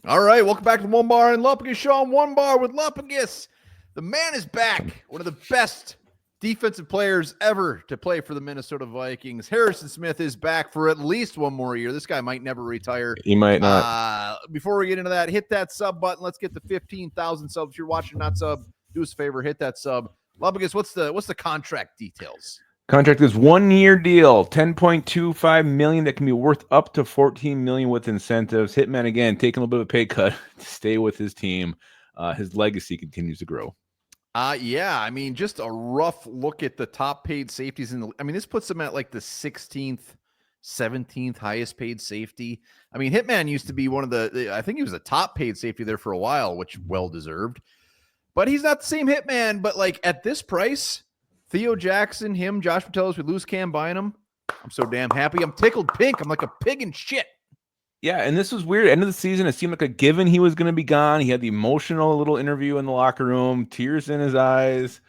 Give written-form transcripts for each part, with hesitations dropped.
All right, welcome back to the Onebar and Lupagus show on Onebar with Lupagus. The man is back. One of the best defensive players ever to play for the Minnesota Vikings. Harrison Smith is back for at least one more year. This guy might never retire. He might not. Before we get into that, hit that sub button. Let's get to 15,000 subs. If you're watching, not sub, do us a favor, hit that sub. Lupagus, what's the contract details? Contract is 1 year deal, $10.25 million that can be worth up to $14 million with incentives. Hitman again taking a little bit of a pay cut to stay with his team. His legacy continues to grow. Yeah, I mean, just a rough look at the top paid safeties this puts him at like the 16th, 17th highest paid safety. I mean, Hitman used to be one of I think he was a top paid safety there for a while, which well deserved. But he's not the same Hitman. But like at this price, Theo Jackson, him, Josh Metellus with loose Cam Bynum, I'm so damn happy. I'm tickled pink. I'm like a pig in shit. Yeah, and this was weird. End of the season, it seemed like a given he was going to be gone. He had the emotional little interview in the locker room, tears in his eyes.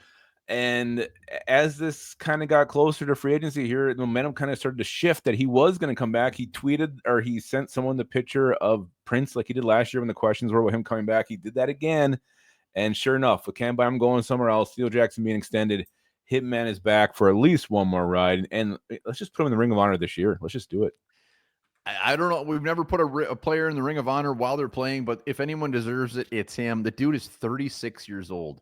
And as this kind of got closer to free agency here, the momentum kind of started to shift that he was going to come back. He tweeted or he sent someone the picture of Prince like he did last year when the questions were about him coming back. He did that again. And sure enough, with Cam Bynum going somewhere else, Theo Jackson being extended, Hitman is back for at least one more ride. And let's just put him in the Ring of Honor this year. Let's just do it. I don't know. We've never put a player in the Ring of Honor while they're playing, but if anyone deserves it, it's him. The dude is 36 years old.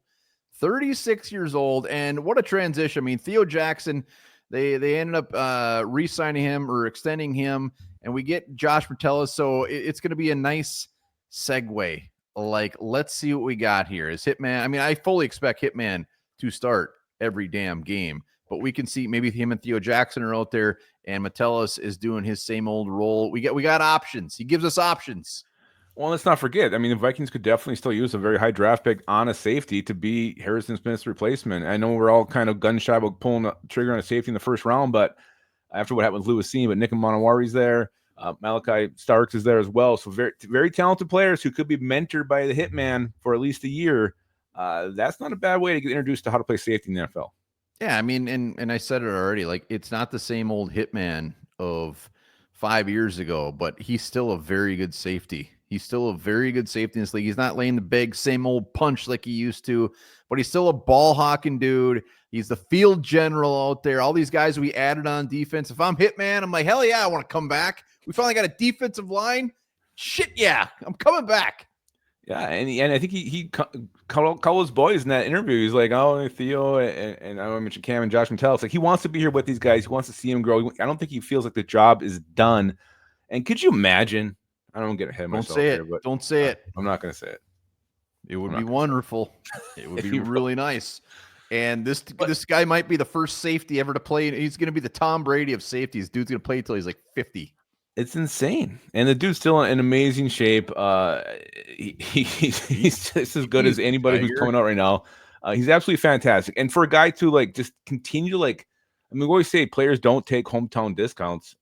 36 years old, and what a transition. I mean, Theo Jackson, they ended up re-signing him or extending him, and we get Josh Metellus, so it's going to be a nice segue. Like, let's see what we got here. Is Hitman, I mean, I fully expect Hitman to start every damn game, but we can see maybe him and Theo Jackson are out there, and Metellus is doing his same old role. We got options. He gives us options. Well, let's not forget. I mean, the Vikings could definitely still use a very high draft pick on a safety to be Harrison Smith's replacement. I know we're all kind of gun shy about pulling the trigger on a safety in the first round, but after what happened with Lewis Seen, but Nick Monowari's there. Malachi Starks is there as well. So very, very talented players who could be mentored by the Hitman for at least a year. That's not a bad way to get introduced to how to play safety in the NFL. Yeah, I mean, and I said it already, like, it's not the same old Hitman of 5 years ago, but he's still a very good safety. He's still a very good safety in this league. He's not laying the big same old punch like he used to, but he's still a ball hawking dude. He's the field general out there. All these guys we added on defense. If I'm Hitman, I'm like, hell yeah, I want to come back. We finally got a defensive line. Shit, yeah, I'm coming back. Yeah, and I think he called his boys in that interview. He's like, oh, Theo, and I mentioned Cam and Josh Metellus. Like, he wants to be here with these guys. He wants to see him grow. I don't think he feels like the job is done. And could you imagine? I don't get ahead of myself. Don't say it. I'm not going to say it. It would be wonderful. It would be really nice. And this guy might be the first safety ever to play. He's going to be the Tom Brady of safeties. Dude's going to play until he's like 50. It's insane, and the dude's still in amazing shape. He's just as good as anybody who's coming out right now. He's absolutely fantastic, and for a guy to like just continue to like, I mean, we always say players don't take hometown discounts.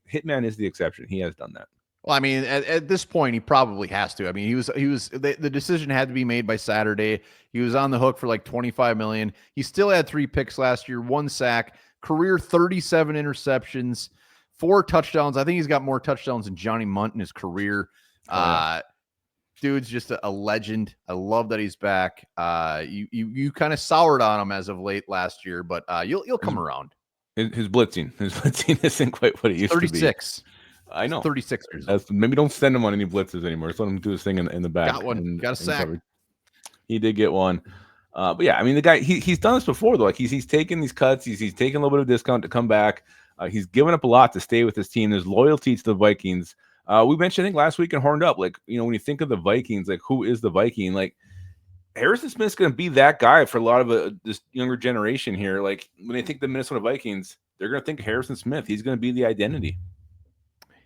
Hitman is the exception. He has done that. Well, I mean, at this point, he probably has to. I mean, the decision had to be made by Saturday. He was on the hook for like $25 million. He still had 3 picks last year, 1 sack, career 37 interceptions. 4 touchdowns. I think he's got more touchdowns than Johnny Munt in his career. Dude's just a legend. I love that he's back. You kind of soured on him as of late last year, but you'll come around. His blitzing isn't quite what it used 36. to be. 36. I know. 36 years old. Maybe don't send him on any blitzes anymore. Just let him do his thing in the back. Got one. Got a sack. He did get one. But yeah, I mean, the guy, he's done this before, though. Like, he's taken these cuts. He's taken a little bit of discount to come back. He's given up a lot to stay with his team. There's loyalty to the Vikings. We mentioned, I think, last week in Horned Up, like, you know, when you think of the Vikings, like, who is the Viking? Like, Harrison Smith's going to be that guy for a lot of this younger generation here. Like, when they think the Minnesota Vikings, they're going to think Harrison Smith. He's going to be the identity.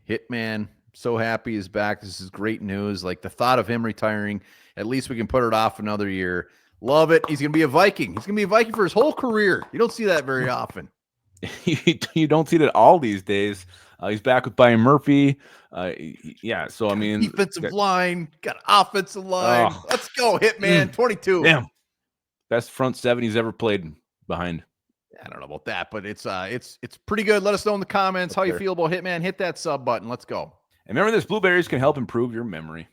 Hitman, so happy he's back. This is great news. Like, the thought of him retiring, at least we can put it off another year. Love it. He's going to be a Viking. He's going to be a Viking for his whole career. You don't see that very often. You don't see that all these days. He's back with Byron Murphy. Yeah, so I mean, defensive line, got offensive line. Oh. Let's go, Hitman. 22. Damn, best front 7 he's ever played behind. I don't know about that, but it's pretty good. Let us know in the comments how you feel about Hitman. Hit that sub button. Let's go. And remember this: blueberries can help improve your memory.